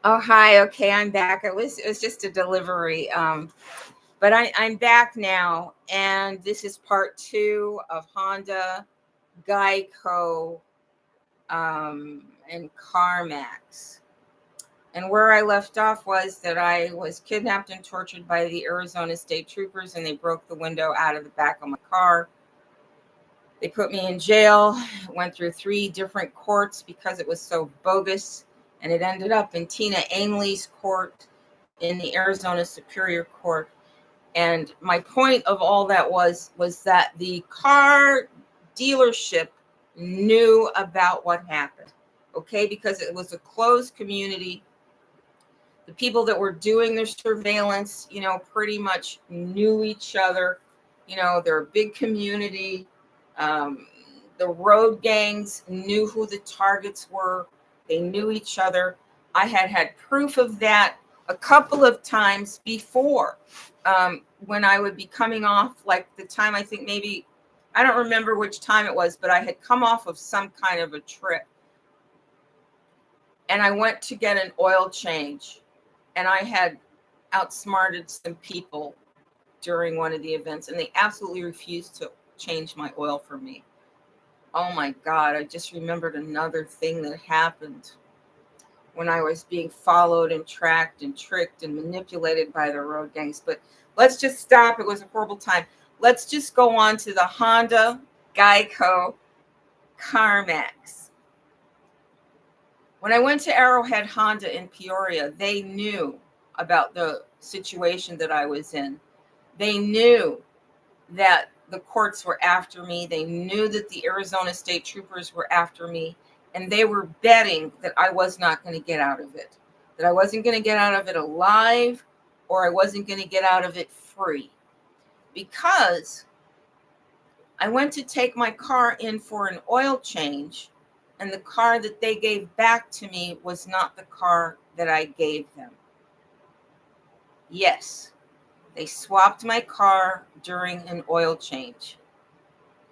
Oh, hi. Okay, I'm back. It was just a delivery. But I'm back now, and this is part two of Honda, GEICO, and CarMax. And where I left off was that I was kidnapped and tortured by the Arizona State Troopers, and they broke the window out of the back of my car. They put me in jail, went through three different courts because it was so bogus, and it ended up in Tina Ainley's court in the Arizona Superior Court. And my point of all that was that the car dealership knew about what happened. Okay, because it was a closed community. The people that were doing their surveillance, pretty much knew each other. They're a big community. Um, the road gangs knew who the targets were. They knew each other. I had proof of that a couple of times before, when I would be coming off, like the time, I think maybe, I don't remember which time it was, but I had come off of some kind of a trip, and I went to get an oil change, and I had outsmarted some people during one of the events, and they absolutely refused to change my oil for me. Oh my God, I just remembered another thing that happened when I was being followed and tracked and tricked and manipulated by the road gangs. But let's just stop. It was a horrible time. Let's just go on to the Honda, GEICO, CarMax. When I went to Arrowhead Honda in Peoria, they knew about the situation that I was in. They knew that the courts were after me. They knew that the Arizona State Troopers were after me. And they were betting that I was not going to get out of it, that I wasn't going to get out of it alive, or I wasn't going to get out of it free. Because I went to take my car in for an oil change, and the car that they gave back to me was not the car that I gave them. Yes, they swapped my car during an oil change.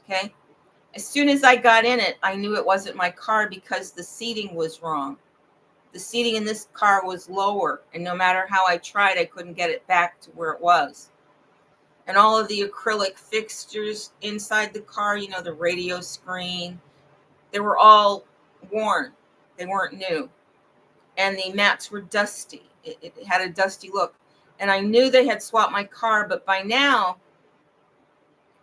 Okay. As soon as I got in it, I knew it wasn't my car because the seating was wrong. The seating in this car was lower, and no matter how I tried, I couldn't get it back to where it was. And all of the acrylic fixtures inside the car, the radio screen, they were all worn. They weren't new. And the mats were dusty. It had a dusty look. And I knew they had swapped my car, but by now,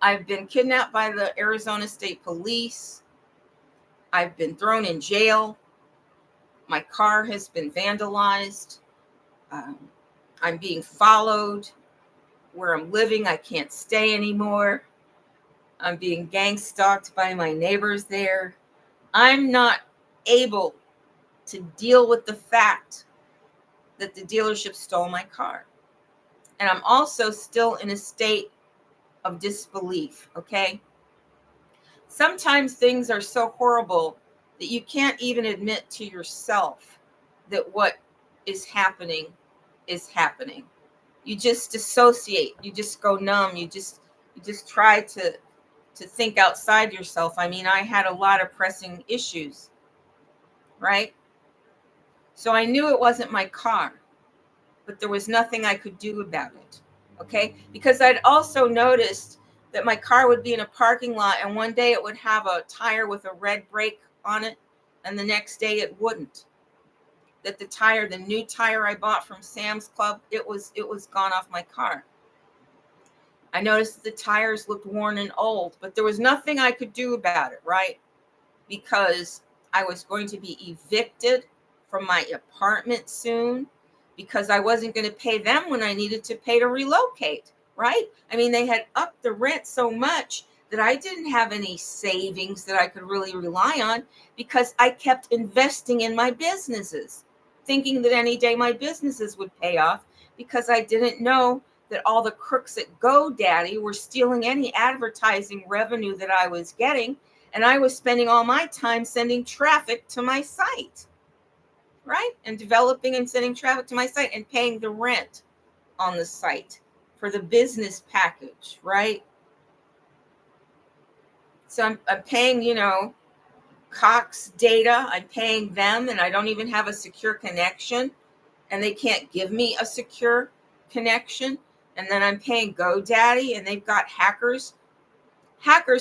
I've been kidnapped by the Arizona State Police. I've been thrown in jail. My car has been vandalized. Um, I'm being followed. Where I'm living, I can't stay anymore. I'm being gang stalked by my neighbors there. I'm not able to deal with the fact that the dealership stole my car. And I'm also still in a state of disbelief, okay? Sometimes things are so horrible that you can't even admit to yourself that what is happening is happening. You just dissociate, you just go numb, you just try to think outside yourself. I mean, I had a lot of pressing issues, right? So I knew it wasn't my car, but there was nothing I could do about it. Okay? Because I'd also noticed that my car would be in a parking lot, and one day it would have a tire with a red brake on it, and the next day it wouldn't. That the new tire I bought from Sam's Club, it was gone off my car. I noticed that the tires looked worn and old, but there was nothing I could do about it, right? Because I was going to be evicted from my apartment soon, because I wasn't going to pay them when I needed to pay to relocate, right? I mean, they had upped the rent so much that I didn't have any savings that I could really rely on, because I kept investing in my businesses, thinking that any day my businesses would pay off, because I didn't know that all the crooks at GoDaddy were stealing any advertising revenue that I was getting, and I was spending all my time sending traffic to my site, right? And developing and sending traffic to my site and paying the rent on the site for the business package, right? So I'm paying, Cox Data. I'm paying them, and I don't even have a secure connection. and they can't give me a secure connection. And then I'm paying GoDaddy, and they've got hackers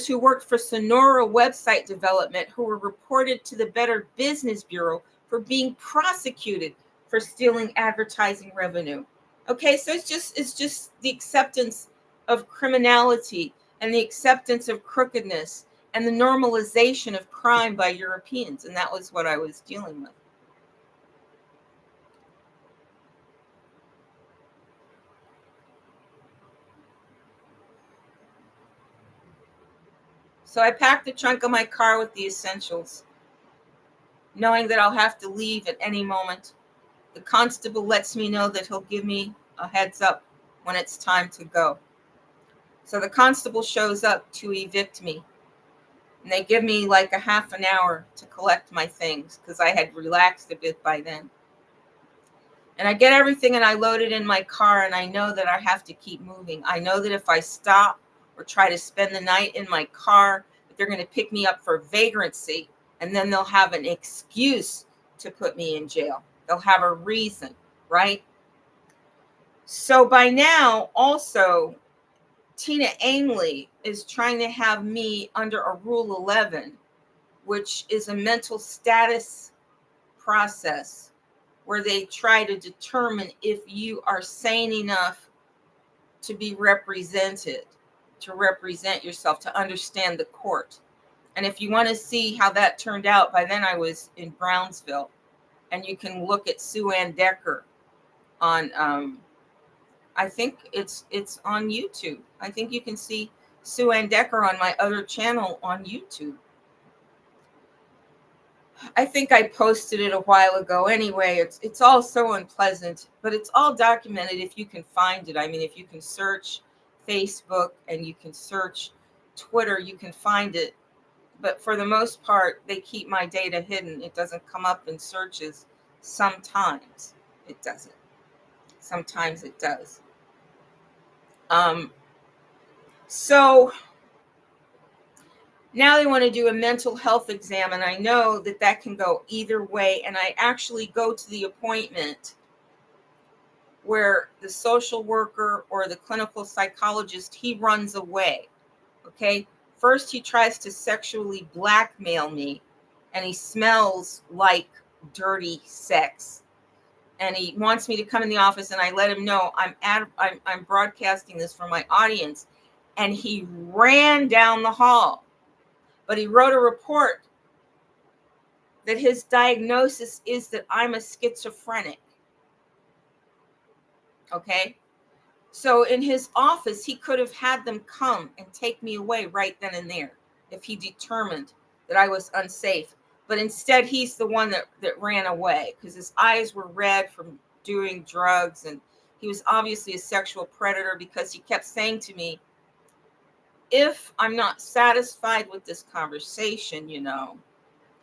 who worked for Sonora website development who were reported to the Better Business Bureau for being prosecuted for stealing advertising revenue. Okay, so it's just the acceptance of criminality and the acceptance of crookedness and the normalization of crime by Europeans. And that was what I was dealing with. So I packed the trunk of my car with the essentials, knowing that I'll have to leave at any moment. The constable lets me know that he'll give me a heads up when it's time to go. So the constable shows up to evict me. And they give me like a half an hour to collect my things because I had relaxed a bit by then. And I get everything and I load it in my car, and I know that I have to keep moving. I know that if I stop or try to spend the night in my car, that they're going to pick me up for vagrancy, and then they'll have an excuse to put me in jail. They'll have a reason, right? So by now, also, Tina Ainley is trying to have me under a Rule 11, which is a mental status process where they try to determine if you are sane enough to be represented, to represent yourself, to understand the court. And if you want to see how that turned out, by then I was in Brownsville, and you can look at Sue Ann Decker on, I think it's on YouTube. I think you can see Sue Ann Decker on my other channel on YouTube. I think I posted it a while ago. Anyway, it's all so unpleasant, but it's all documented if you can find it. I mean, if you can search Facebook and you can search Twitter, you can find it. But for the most part, they keep my data hidden. It doesn't come up in searches. Sometimes it doesn't. Sometimes it does. So now they want to do a mental health exam, and I know that that can go either way. And I actually go to the appointment where the social worker or the clinical psychologist, he runs away. Okay. First, he tries to sexually blackmail me, and he smells like dirty sex. And he wants me to come in the office, and I let him know I'm broadcasting this for my audience. And he ran down the hall. But he wrote a report that his diagnosis is that I'm a schizophrenic. Okay? So in his office, he could have had them come and take me away right then and there if he determined that I was unsafe. But instead, he's the one that ran away because his eyes were red from doing drugs. And he was obviously a sexual predator because he kept saying to me, if I'm not satisfied with this conversation,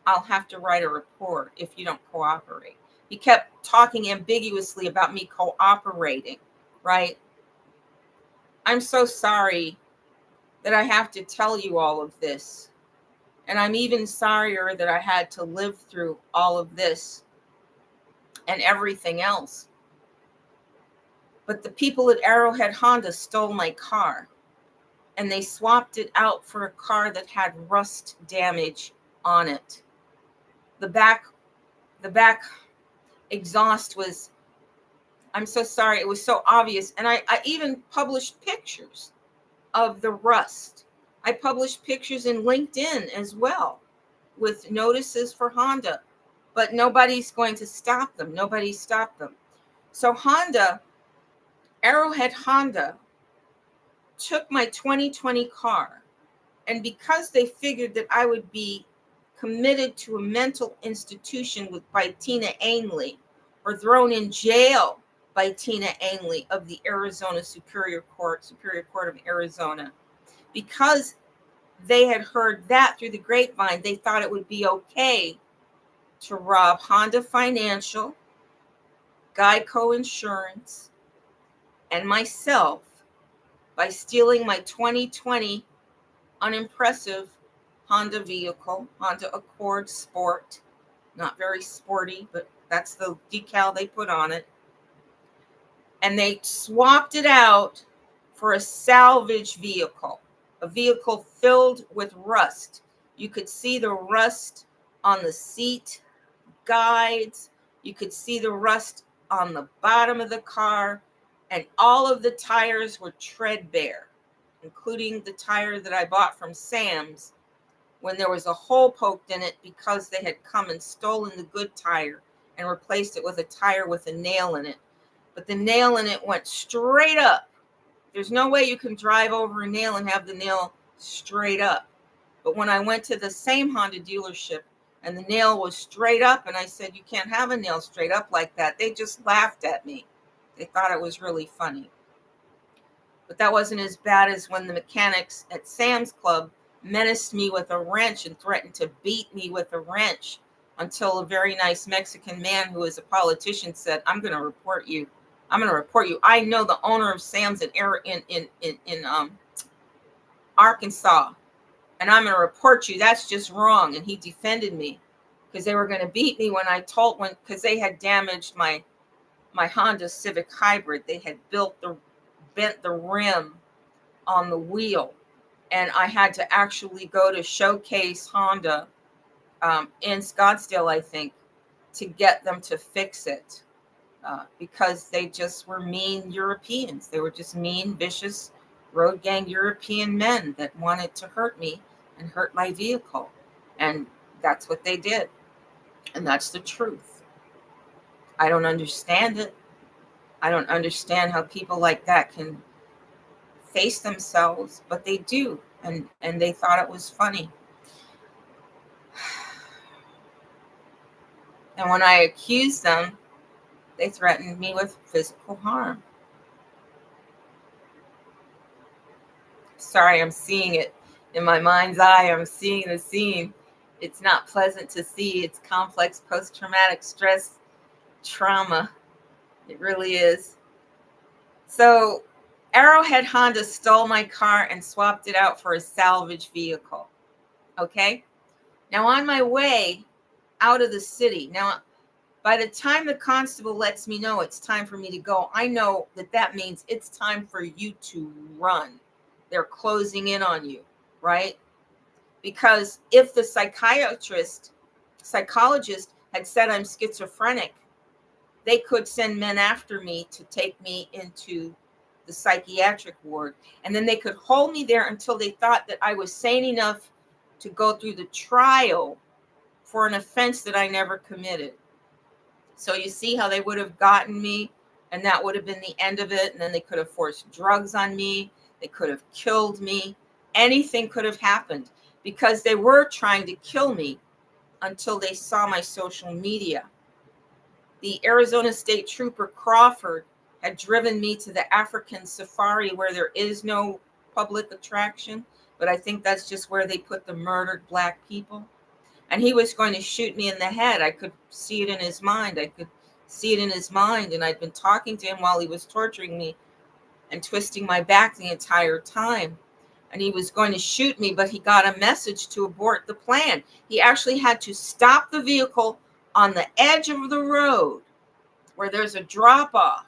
I'll have to write a report if you don't cooperate. He kept talking ambiguously about me cooperating, right? I'm so sorry that I have to tell you all of this. And I'm even sorrier that I had to live through all of this and everything else. But the people at Arrowhead Honda stole my car, and they swapped it out for a car that had rust damage on it. The back exhaust was, I'm so sorry, it was so obvious. And I even published pictures of the rust. I published pictures in LinkedIn as well with notices for Honda, but nobody's going to stop them. Nobody stopped them. So Arrowhead Honda took my 2020 car, and because they figured that I would be committed to a mental institution by Tina Ainley, or thrown in jail by Tina Ainley of the Arizona Superior Court of Arizona, because they had heard that through the grapevine, they thought it would be okay to rob Honda Financial, GEICO Insurance, and myself by stealing my 2020 unimpressive Honda vehicle, Honda Accord Sport. Not very sporty, but that's the decal they put on it. and they swapped it out for a salvage vehicle, a vehicle filled with rust. You could see the rust on the seat guides. You could see the rust on the bottom of the car, and all of the tires were treadbare, including the tire that I bought from Sam's when there was a hole poked in it because they had come and stolen the good tire and replaced it with a tire with a nail in it. But the nail in it went straight up. There's no way you can drive over a nail and have the nail straight up. But when I went to the same Honda dealership and the nail was straight up, and I said, you can't have a nail straight up like that, they just laughed at me. They thought it was really funny. But that wasn't as bad as when the mechanics at Sam's Club menaced me with a wrench and threatened to beat me with a wrench until a very nice Mexican man who is a politician said, I'm going to report you. I'm going to report you. I know the owner of Sam's in Arkansas, and I'm going to report you. That's just wrong. And he defended me because they were going to beat me because they had damaged my Honda Civic Hybrid. They had bent the rim on the wheel, and I had to actually go to Showcase Honda in Scottsdale, I think, to get them to fix it because they just were mean Europeans. They were just mean, vicious, road gang European men that wanted to hurt me and hurt my vehicle. And that's what they did. And that's the truth. I don't understand it. I don't understand how people like that can face themselves, but they do. And they thought it was funny. And when I accused them, they threatened me with physical harm. Sorry, I'm seeing it in my mind's eye. I'm seeing the scene. It's not pleasant to see. It's complex post-traumatic stress trauma. It really is. So Arrowhead Honda stole my car and swapped it out for a salvage vehicle. Okay? Now on my way out of the city, now by the time the constable lets me know it's time for me to go, I know that means it's time for you to run. They're closing in on you, right? Because if the psychologist had said I'm schizophrenic, they could send men after me to take me into the psychiatric ward. And then they could hold me there until they thought that I was sane enough to go through the trial for an offense that I never committed. So you see how they would have gotten me, and that would have been the end of it. And then they could have forced drugs on me. They could have killed me. Anything could have happened because they were trying to kill me until they saw my social media. The Arizona State Trooper Crawford had driven me to the African safari where there is no public attraction, but I think that's just where they put the murdered black people. And he was going to shoot me in the head. I could see it in his mind. And I'd been talking to him while he was torturing me and twisting my back the entire time. And he was going to shoot me, but he got a message to abort the plan. He actually had to stop the vehicle on the edge of the road where there's a drop-off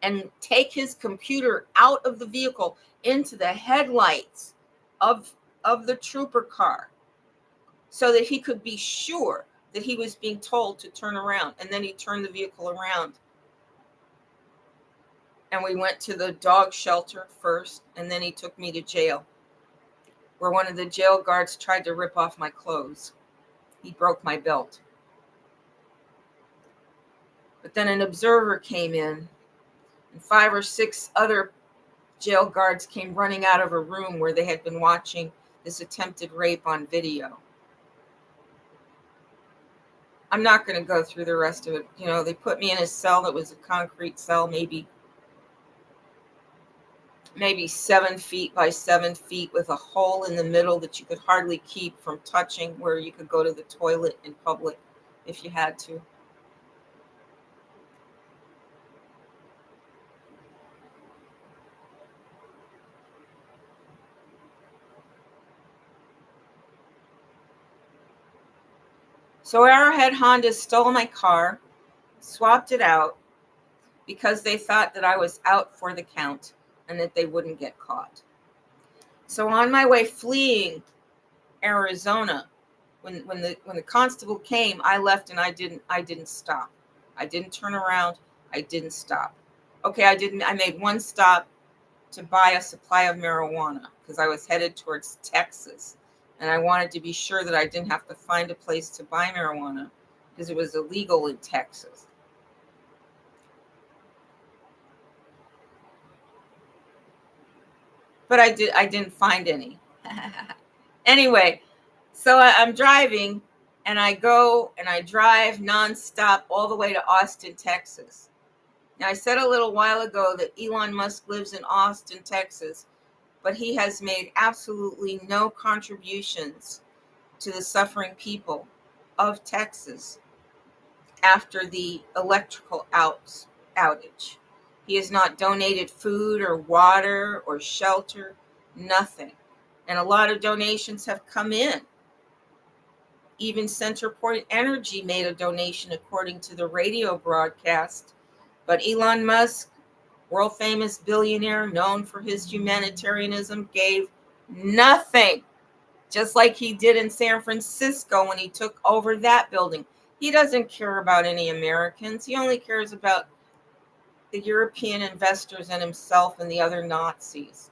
and take his computer out of the vehicle into the headlights of the trooper car, so that he could be sure that he was being told to turn around. And then he turned the vehicle around. And we went to the dog shelter first, and then he took me to jail, where one of the jail guards tried to rip off my clothes. He broke my belt. But then an observer came in, and 5 or 6 other jail guards came running out of a room where they had been watching this attempted rape on video. I'm not going to go through the rest of it. You know, they put me in a cell that was a concrete cell, maybe 7 feet by 7 feet, with a hole in the middle that you could hardly keep from touching, where you could go to the toilet in public if you had to. So Arrowhead Honda stole my car, swapped it out, because they thought that I was out for the count and that they wouldn't get caught. So on my way fleeing Arizona, when the constable came, I left and I didn't stop. I didn't turn around. I didn't stop. Okay, I made one stop to buy a supply of marijuana because I was headed towards Texas. And I wanted to be sure that I didn't have to find a place to buy marijuana because it was illegal in Texas. But I didn't find any. Anyway, so I'm driving and I go and I drive nonstop all the way to Austin, Texas. Now, I said a little while ago that Elon Musk lives in Austin, Texas, but he has made absolutely no contributions to the suffering people of Texas after the electrical outage. He has not donated food or water or shelter, nothing. And a lot of donations have come in. Even Centerpoint Energy made a donation according to the radio broadcast. But Elon Musk, world famous billionaire known for his humanitarianism, gave nothing, just like he did in San Francisco when he took over that building. He doesn't care about any Americans. He only cares about the European investors and himself and the other Nazis.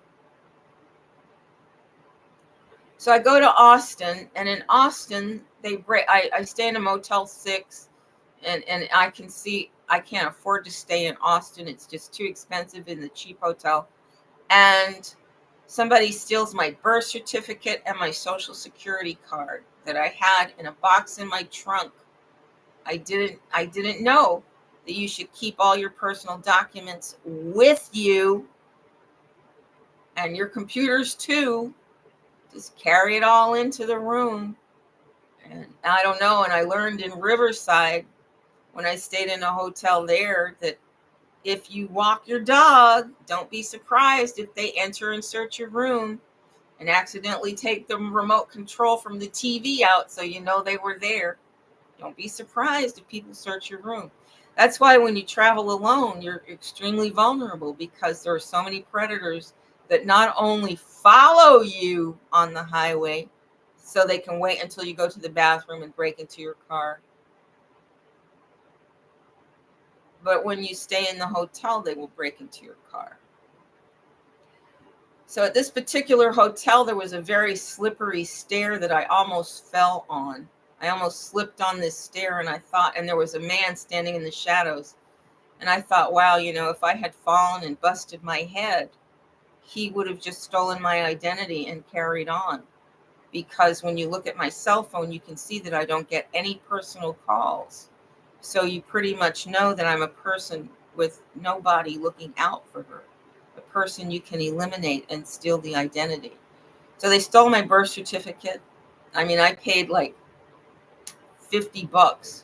So I go to Austin, and in Austin, I stay in a Motel 6, and I can't afford to stay in Austin. It's just too expensive in the cheap hotel. And somebody steals my birth certificate and my social security card that I had in a box in my trunk. I didn't know that you should keep all your personal documents with you, and your computers too. Just carry it all into the room. And I don't know. And I learned in Riverside when I stayed in a hotel there that if you walk your dog, don't be surprised if they enter and search your room and accidentally take the remote control from the TV out so you know they were there. Don't be surprised if people search your room. That's why when you travel alone, you're extremely vulnerable, because there are so many predators that not only follow you on the highway so they can wait until you go to the bathroom and break into your car, but when you stay in the hotel, they will break into your car. So at this particular hotel, there was a very slippery stair that I almost fell on. I almost slipped on this stair, and there was a man standing in the shadows. And I thought, wow, if I had fallen and busted my head, he would have just stolen my identity and carried on. Because when you look at my cell phone, you can see that I don't get any personal calls. So you pretty much know that I'm a person with nobody looking out for her, a person you can eliminate and steal the identity. So they stole my birth certificate. I mean, I paid like $50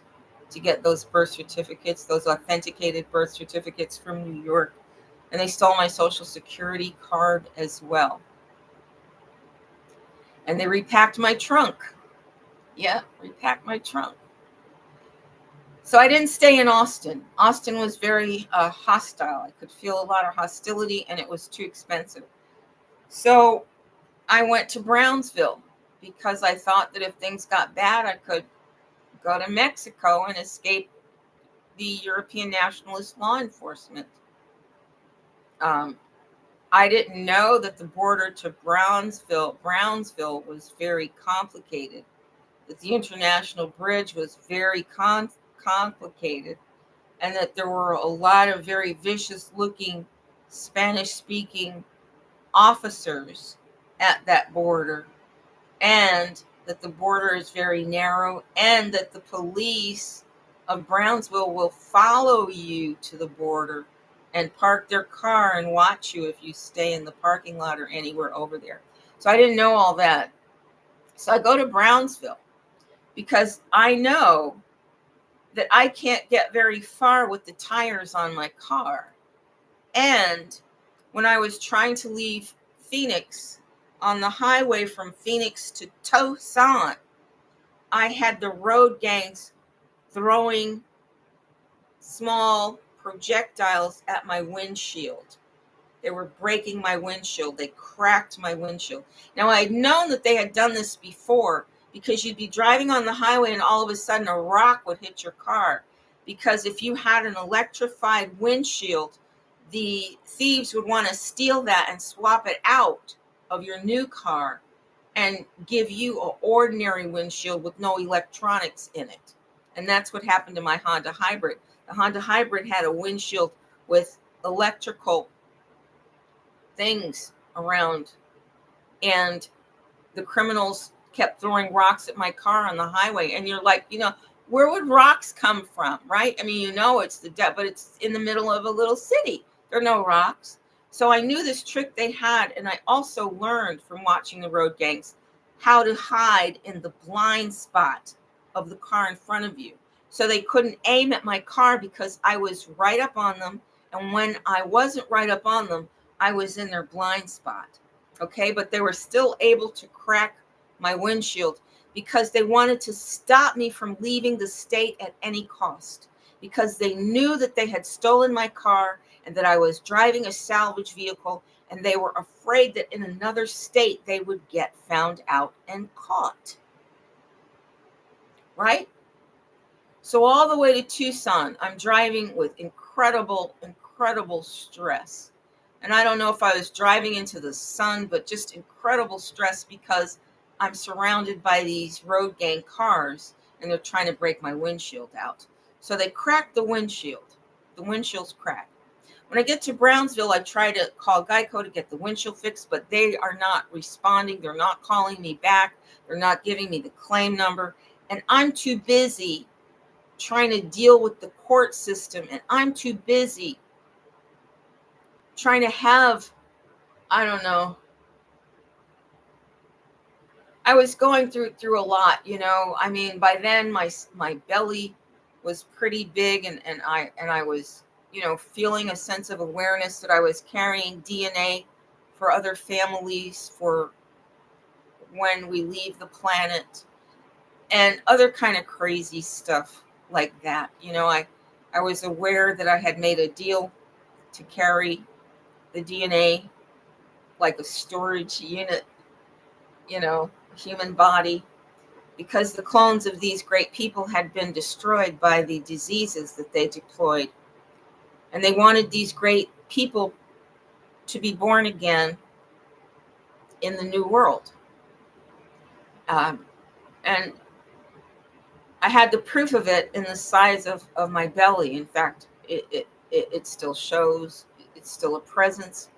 to get those birth certificates, those authenticated birth certificates from New York. And they stole my social security card as well. And they repacked my trunk. Yeah, repacked my trunk. So I didn't stay in Austin. Austin was very hostile. I could feel a lot of hostility, and it was too expensive. So I went to Brownsville because I thought that if things got bad, I could go to Mexico and escape the European nationalist law enforcement. I didn't know that the border to Brownsville was very complicated, that the international bridge was very complicated, and that there were a lot of very vicious-looking Spanish-speaking officers at that border, and that the border is very narrow, and that the police of Brownsville will follow you to the border and park their car and watch you if you stay in the parking lot or anywhere over there. So I didn't know all that. So I go to Brownsville because I know that I can't get very far with the tires on my car. And when I was trying to leave Phoenix on the highway from Phoenix to Tucson, I had the road gangs throwing small projectiles at my windshield. They were breaking my windshield. They cracked my windshield. Now, I had known that they had done this before, because you'd be driving on the highway and all of a sudden a rock would hit your car. Because if you had an electrified windshield, the thieves would want to steal that and swap it out of your new car and give you an ordinary windshield with no electronics in it. And that's what happened to my Honda Hybrid. The Honda Hybrid had a windshield with electrical things around, and the criminals kept throwing rocks at my car on the highway. And you're like, where would rocks come from, right? I mean, it's the debt, but it's in the middle of a little city. There are no rocks. So I knew this trick they had, and I also learned from watching the road gangs how to hide in the blind spot of the car in front of you. So they couldn't aim at my car because I was right up on them. And when I wasn't right up on them, I was in their blind spot. Okay, but they were still able to crack my windshield because they wanted to stop me from leaving the state at any cost, because they knew that they had stolen my car and that I was driving a salvage vehicle, and they were afraid that in another state they would get found out and caught. Right? So all the way to Tucson, I'm driving with incredible stress. And I don't know if I was driving into the sun, but just incredible stress, because I'm surrounded by these road gang cars and they're trying to break my windshield out. So they cracked the windshield. The windshield's cracked. When I get to Brownsville, I try to call GEICO to get the windshield fixed, but they are not responding. They're not calling me back. They're not giving me the claim number. And I'm too busy trying to deal with the court system. And I'm too busy trying to have, I don't know. I was going through a lot, I mean, by then my belly was pretty big, and I was, feeling a sense of awareness that I was carrying DNA for other families for when we leave the planet, and other kind of crazy stuff like that. I was aware that I had made a deal to carry the DNA like a storage unit, human body, because the clones of these great people had been destroyed by the diseases that they deployed. And they wanted these great people to be born again in the new world. And I had the proof of it in the size of my belly. In fact, it still shows. It's still a presence.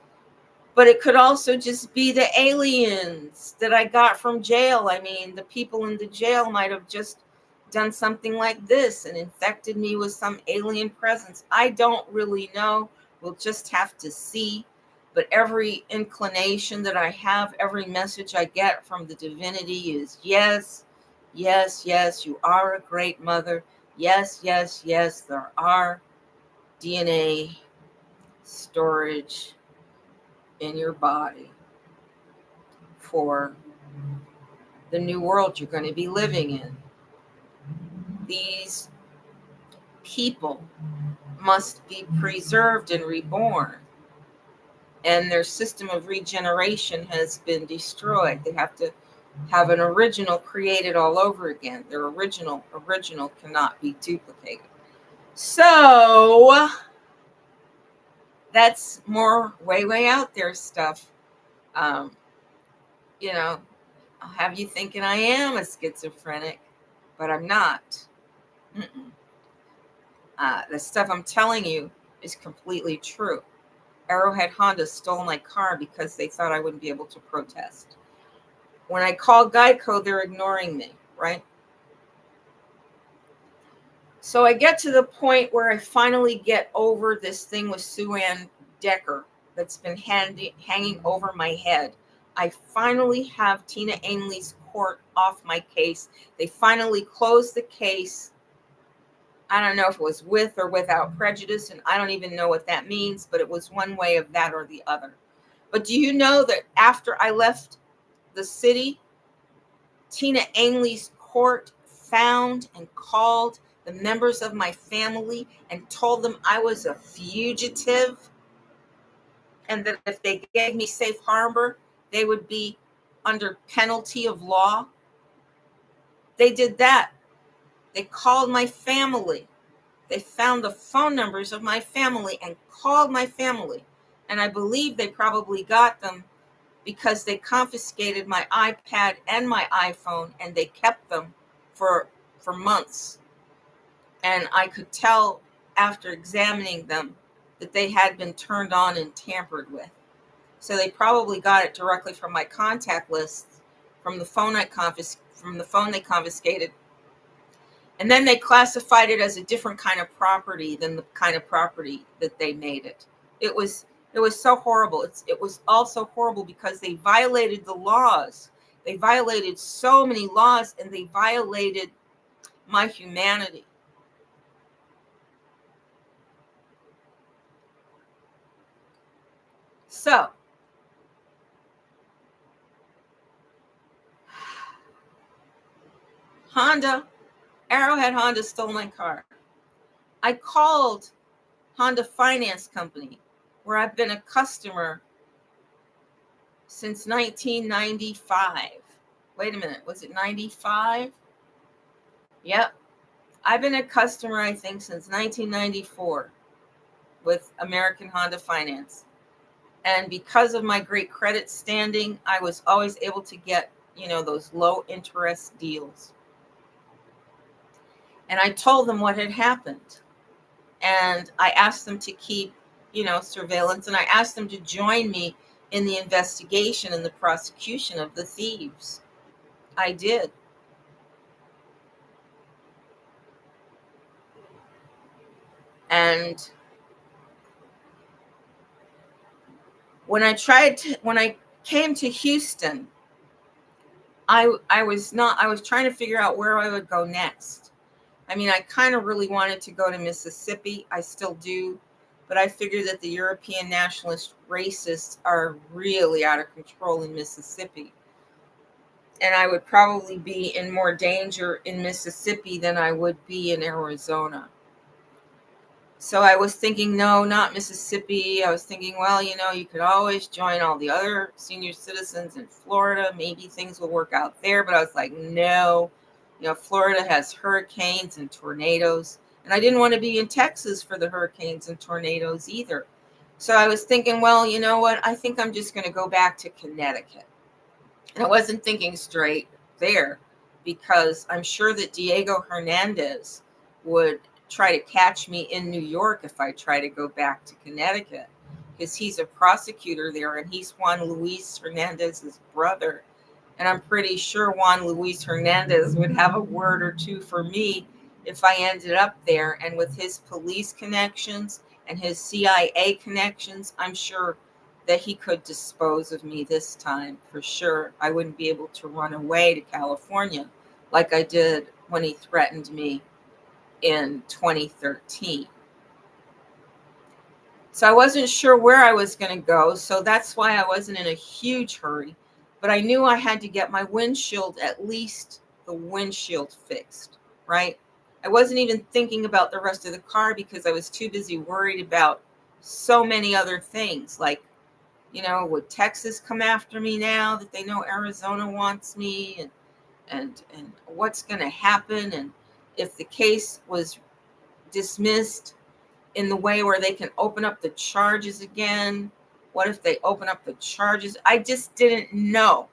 But it could also just be the aliens that I got from jail. I mean, the people in the jail might have just done something like this and infected me with some alien presence. I don't really know. We'll just have to see. But every inclination that I have, every message I get from the divinity is yes, yes, yes, you are a great mother. Yes, yes, yes, there are DNA storage in your body for the new world you're going to be living in. These people must be preserved and reborn, and their system of regeneration has been destroyed. They have to have an original created all over again. Their original cannot be duplicated. So that's more way out there stuff. I'll have you thinking I am a schizophrenic, but I'm not. The stuff I'm telling you is completely true. Arrowhead Honda stole my car because they thought I wouldn't be able to protest. When I call GEICO, they're ignoring me, right? So I get to the point where I finally get over this thing with Sue Ann Decker that's been hanging over my head. I finally have Tina Ainley's court off my case. They finally closed the case. I don't know if it was with or without prejudice, and I don't even know what that means, but it was one way of that or the other. But do you know that after I left the city, Tina Ainley's court found and called the members of my family and told them I was a fugitive and that if they gave me safe harbor, they would be under penalty of law. They did that. They called my family. They found the phone numbers of my family and called my family. And I believe they probably got them because they confiscated my iPad and my iPhone and they kept them for months. And I could tell after examining them that they had been turned on and tampered with. So they probably got it directly from my contact list, from the phone they confiscated. And then they classified it as a different kind of property than the kind of property that they made it. It was so horrible. It was also horrible because they violated the laws. They violated so many laws and they violated my humanity. So, Arrowhead Honda stole my car. I called Honda Finance Company, where I've been a customer since 1995. Wait a minute, was it 95? Yep. I've been a customer, I think, since 1994 with American Honda Finance. And because of my great credit standing, I was always able to get, those low interest deals. And I told them what had happened. And I asked them to keep, surveillance. And I asked them to join me in the investigation and the prosecution of the thieves. I did. And when I came to Houston, I was trying to figure out where I would go next. I mean, I kind of really wanted to go to Mississippi. I still do. But I figured that the European nationalist racists are really out of control in Mississippi. And I would probably be in more danger in Mississippi than I would be in Arizona. So I was thinking, no, not Mississippi. I was thinking, well, you could always join all the other senior citizens in Florida. Maybe things will work out there. But I was like, no, Florida has hurricanes and tornadoes. And I didn't want to be in Texas for the hurricanes and tornadoes either. So I was thinking, well, you know what? I think I'm just going to go back to Connecticut. And I wasn't thinking straight there because I'm sure that Diego Hernandez would try to catch me in New York if I try to go back to Connecticut, because he's a prosecutor there and he's Juan Luis Hernandez's brother. And I'm pretty sure Juan Luis Hernandez would have a word or two for me if I ended up there. And with his police connections and his CIA connections, I'm sure that he could dispose of me this time for sure. I wouldn't be able to run away to California like I did when he threatened me in 2013. So I wasn't sure where I was going to go. So that's why I wasn't in a huge hurry. But I knew I had to get my windshield, at least the windshield fixed, right? I wasn't even thinking about the rest of the car because I was too busy worried about so many other things. Like, would Texas come after me now that they know Arizona wants me? And what's going to happen? And if the case was dismissed in the way where they can open up the charges again, what if they open up the charges? I just didn't know.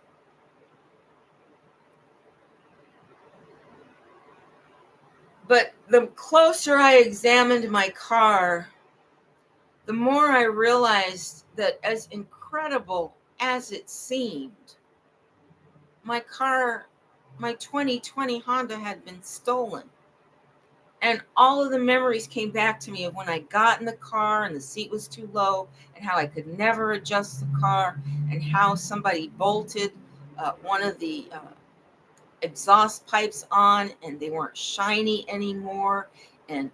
But the closer I examined my car, the more I realized that as incredible as it seemed, my car, my 2020 Honda had been stolen. And all of the memories came back to me of when I got in the car and the seat was too low and how I could never adjust the car and how somebody bolted one of the exhaust pipes on and they weren't shiny anymore and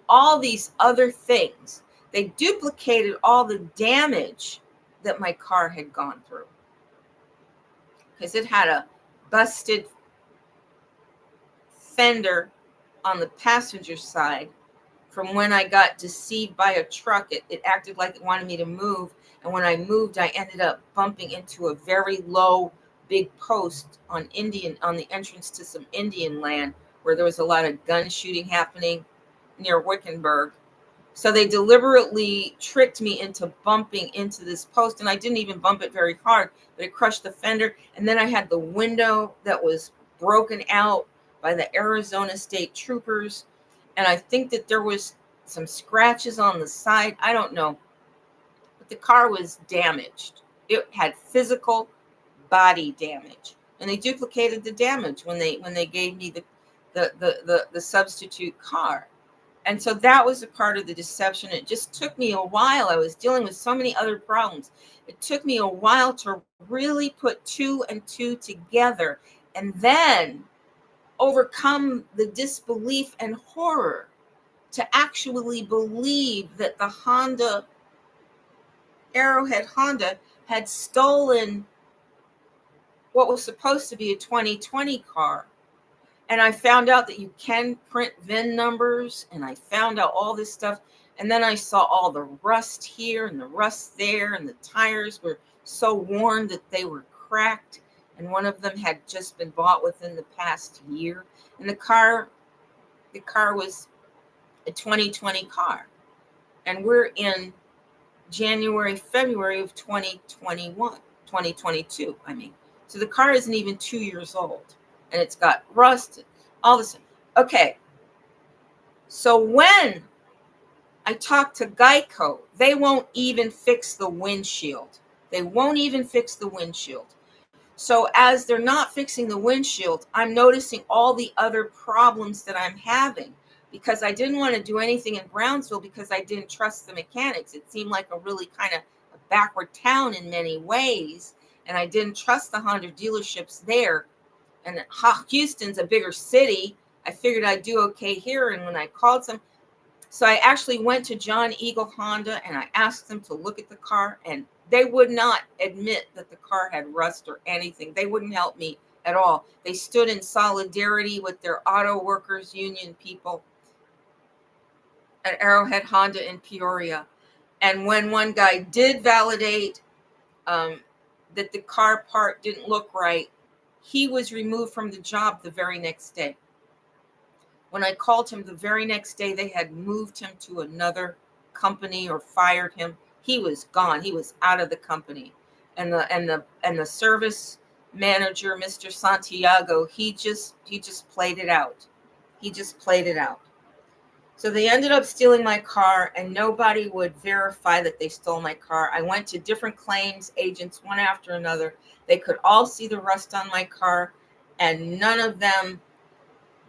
all these other things. They duplicated all the damage that my car had gone through because it had a busted fender on the passenger side. From when I got deceived by a truck, it acted like it wanted me to move. And when I moved, I ended up bumping into a very low, big post on the entrance to some Indian land where there was a lot of gun shooting happening near Wickenburg. So they deliberately tricked me into bumping into this post, and I didn't even bump it very hard, but it crushed the fender. And then I had the window that was broken out by the Arizona State Troopers, and I think that there was some scratches on the side. I don't know, but the car was damaged. It had physical body damage, and they duplicated the damage when they gave me the substitute car. And so that was a part of the deception. It just took me a while. I was dealing with so many other problems. It took me a while to really put two and two together and then overcome the disbelief and horror to actually believe that the Arrowhead Honda had stolen what was supposed to be a 2020 car. And I found out that you can print VIN numbers, and I found out all this stuff. And then I saw all the rust here and the rust there, and the tires were so worn that they were cracked. And one of them had just been bought within the past year. And the car was a 2020 car. And we're in January, February of 2022, I mean. So the car isn't even 2 years old. And it's got rust, all this. Okay. So when I talk to GEICO, they won't even fix the windshield. They won't even fix the windshield. So as they're not fixing the windshield, I'm noticing all the other problems that I'm having because I didn't want to do anything in Brownsville because I didn't trust the mechanics. It seemed like a really kind of a backward town in many ways. And I didn't trust the Honda dealerships there. And Houston's a bigger city. I figured I'd do okay here. And when I called them, so I actually went to John Eagle Honda and I asked them to look at the car, and they would not admit that the car had rust or anything. They wouldn't help me at all. They stood in solidarity with their auto workers union people at Arrowhead Honda in Peoria. And when one guy did validate that the car part didn't look right, he was removed from the job the very next day. When I called him the very next day, they had moved him to another company or fired him. He was gone. He was out of the company. And the service manager, Mr. Santiago, he just played it out. He just played it out. So they ended up stealing my car, and nobody would verify that they stole my car. I went to different claims agents, one after another. They could all see the rust on my car, and none of them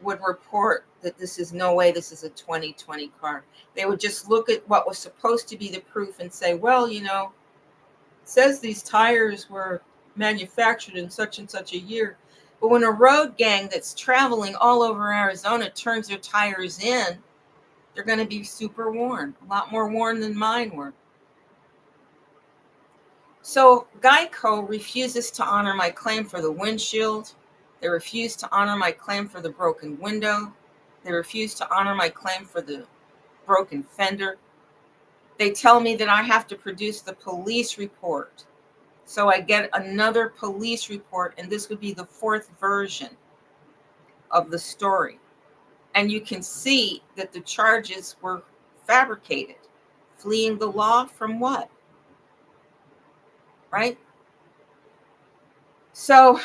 would report that this is no way this is a 2020 car. They would just look at what was supposed to be the proof and say, well, you know, it says these tires were manufactured in such and such a year. But when a road gang that's traveling all over Arizona turns their tires in, they're going to be super worn, a lot more worn than mine were. So GEICO refuses to honor my claim for the windshield. They refuse to honor my claim for the broken window. They refuse to honor my claim for the broken fender. They tell me that I have to produce the police report. So I get another police report, and this would be the fourth version of the story. And you can see that the charges were fabricated. Fleeing the law from what? Right? So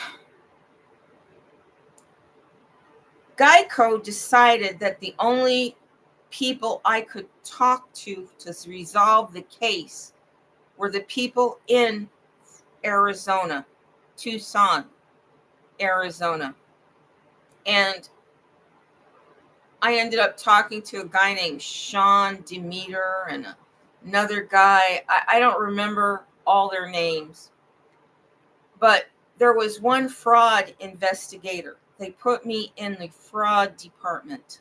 GEICO decided that the only people I could talk to resolve the case were the people in Arizona, Tucson, Arizona. And I ended up talking to a guy named Sean Demeter and another guy. I don't remember all their names, but there was one fraud investigator. They put me in the fraud department,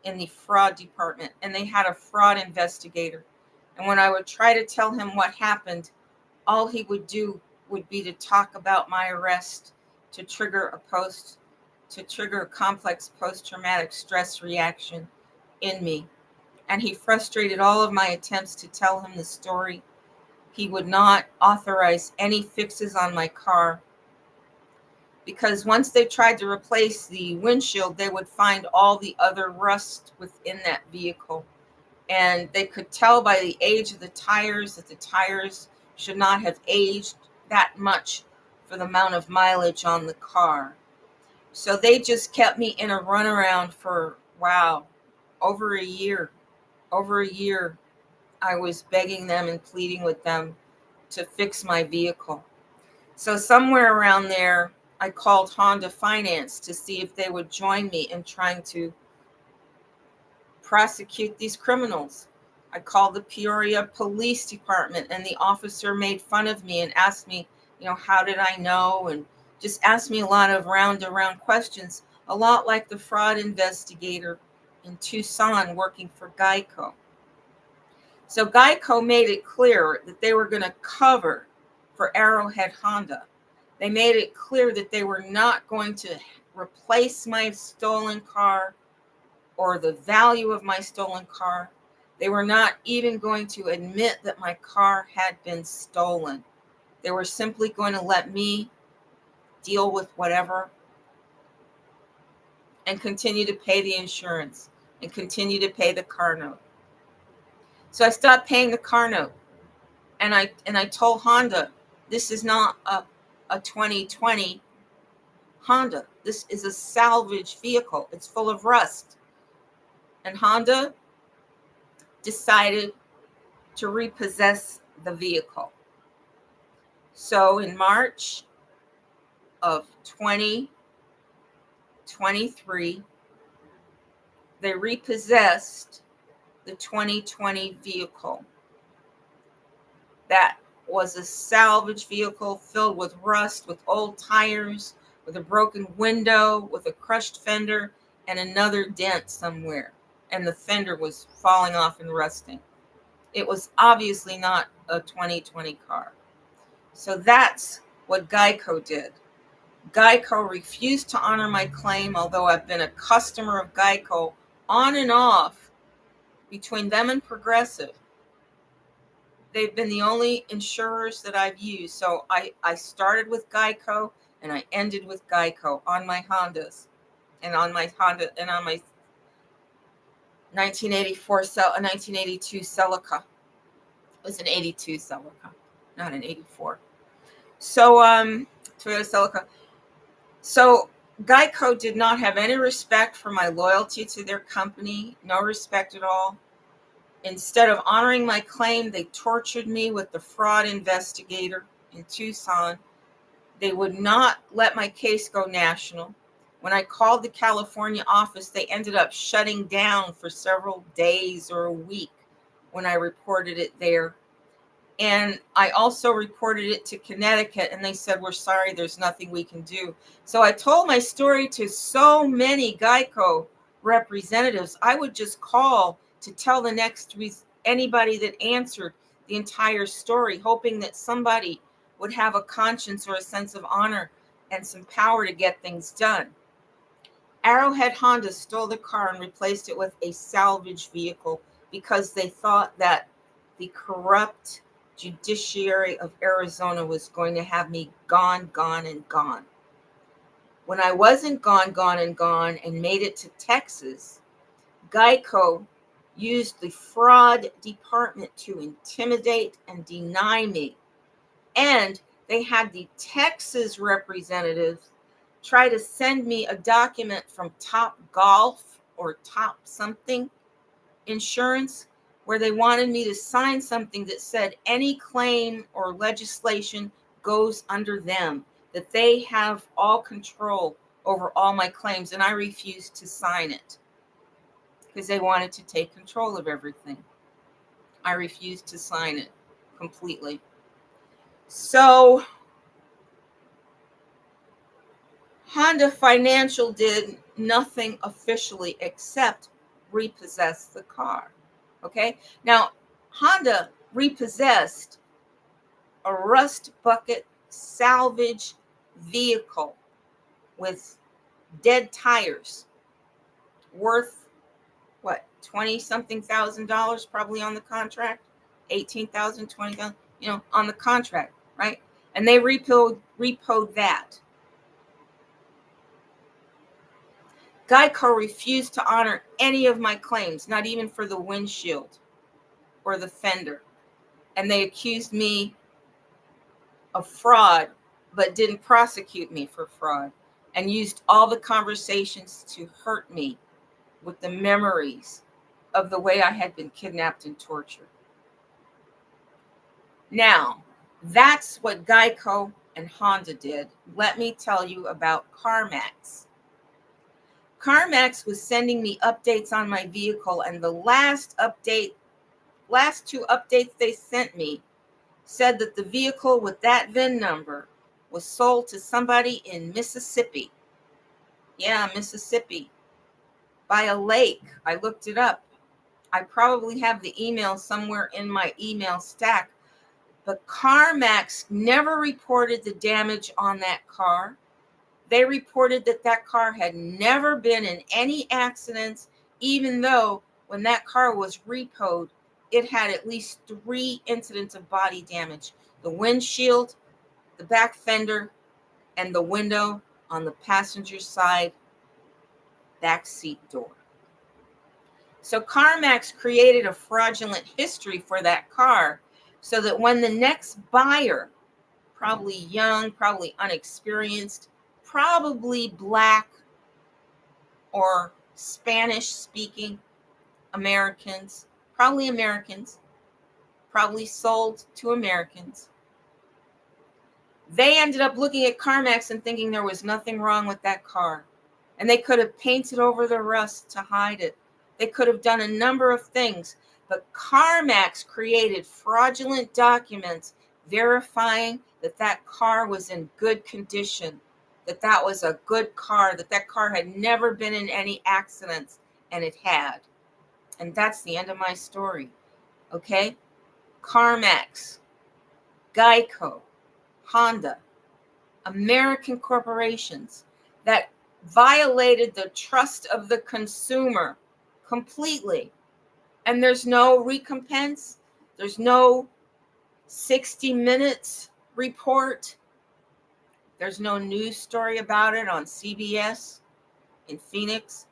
and they had a fraud investigator. And when I would try to tell him what happened, all he would do would be to talk about my arrest to trigger a to trigger a complex post-traumatic stress reaction in me. And he frustrated all of my attempts to tell him the story. He would not authorize any fixes on my car because once they tried to replace the windshield, they would find all the other rust within that vehicle. And they could tell by the age of the tires that the tires should not have aged that much for the amount of mileage on the car. So they just kept me in a runaround for, wow, over a year. Over a year, I was begging them and pleading with them to fix my vehicle. So somewhere around there, I called Honda Finance to see if they would join me in trying to prosecute these criminals. I called the Peoria Police Department, and the officer made fun of me and asked me, how did I know? And just asked me a lot of round-around questions, a lot like the fraud investigator in Tucson working for GEICO. So GEICO made it clear that they were going to cover for Arrowhead Honda. They made it clear that they were not going to replace my stolen car or the value of my stolen car. They were not even going to admit that my car had been stolen. They were simply going to let me deal with whatever and continue to pay the insurance and continue to pay the car note. So I stopped paying the car note. And I told Honda, this is not a 2020 Honda. This is a salvage vehicle. It's full of rust. And Honda decided to repossess the vehicle. So in March of 2023, they repossessed the 2020 vehicle. That was a salvage vehicle filled with rust, with old tires, with a broken window, with a crushed fender, and another dent somewhere. And the fender was falling off and rusting. It was obviously not a 2020 car. So that's what GEICO did. GEICO refused to honor my claim, although I've been a customer of GEICO on and off between them and Progressive. They've been the only insurers that I've used. So I started with GEICO and I ended with GEICO on my Hondas and on my 1982 Celica. It was an 82 Celica, not an 84. So Toyota Celica. So GEICO did not have any respect for my loyalty to their company, no respect at all. Instead of honoring my claim, they tortured me with the fraud investigator in Tucson. They would not let my case go national. When I called the California office, they ended up shutting down for several days or a week when I reported it there. And I also reported it to Connecticut, and they said, we're sorry, there's nothing we can do. So I told my story to so many GEICO representatives. I would just call to tell anybody that answered the entire story, hoping that somebody would have a conscience or a sense of honor and some power to get things done. Arrowhead Honda stole the car and replaced it with a salvage vehicle because they thought that the corrupt judiciary of Arizona was going to have me gone, and gone. When I wasn't gone, and made it to Texas, GEICO used the fraud department to intimidate and deny me. And they had the Texas representatives try to send me a document from Top Golf or Top something insurance where they wanted me to sign something that said any claim or legislation goes under them, that they have all control over all my claims. And I refused to sign it because they wanted to take control of everything. I refused to sign it completely. So Honda Financial did nothing officially except repossess the car. Okay? Now, Honda repossessed a rust bucket salvage vehicle with dead tires worth what, 20 something $1,000 probably on the contract, 18,000, 20,000, on the contract, right? And they repoed that. GEICO refused to honor any of my claims, not even for the windshield or the fender. And they accused me of fraud, but didn't prosecute me for fraud, and used all the conversations to hurt me with the memories of the way I had been kidnapped and tortured. Now, that's what GEICO and Honda did. Let me tell you about CarMax. CarMax was sending me updates on my vehicle, and the last two updates they sent me said that the vehicle with that VIN number was sold to somebody in Mississippi. Yeah, Mississippi. By a lake. I looked it up. I probably have the email somewhere in my email stack. But CarMax never reported the damage on that car. They reported that that car had never been in any accidents, even though when that car was repoed, it had at least 3 incidents of body damage: the windshield, the back fender, and the window on the passenger side back seat door. So CarMax created a fraudulent history for that car so that when the next buyer, probably young, probably unexperienced, probably Black or Spanish speaking Americans, probably sold to Americans, they ended up looking at CarMax and thinking there was nothing wrong with that car. And they could have painted over the rust to hide it. They could have done a number of things. But CarMax created fraudulent documents verifying that that car was in good condition, that that was a good car, that that car had never been in any accidents, and it had. And that's the end of my story. Okay? CarMax, GEICO, Honda, American corporations that violated the trust of the consumer completely. And there's no recompense. There's no 60 Minutes report. There's no news story about it on CBS in Phoenix.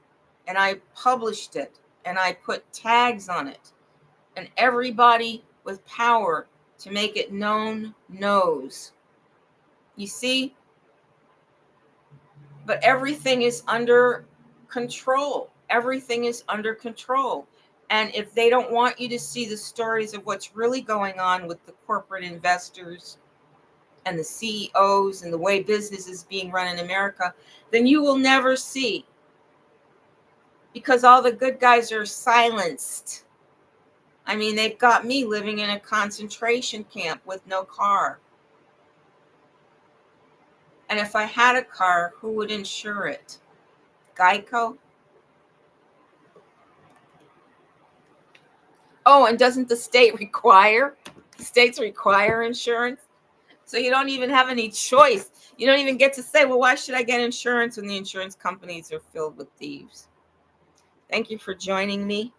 And I published it and I put tags on it. And everybody with power to make it known knows. You see? But everything is under control. Everything is under control. And if they don't want you to see the stories of what's really going on with the corporate investors and the CEOs and the way business is being run in America, then you will never see. Because all the good guys are silenced. I mean, they've got me living in a concentration camp with no car. And if I had a car, who would insure it? GEICO? Oh, and doesn't the state require? States require insurance. So you don't even have any choice. You don't even get to say, well, why should I get insurance when the insurance companies are filled with thieves? Thank you for joining me.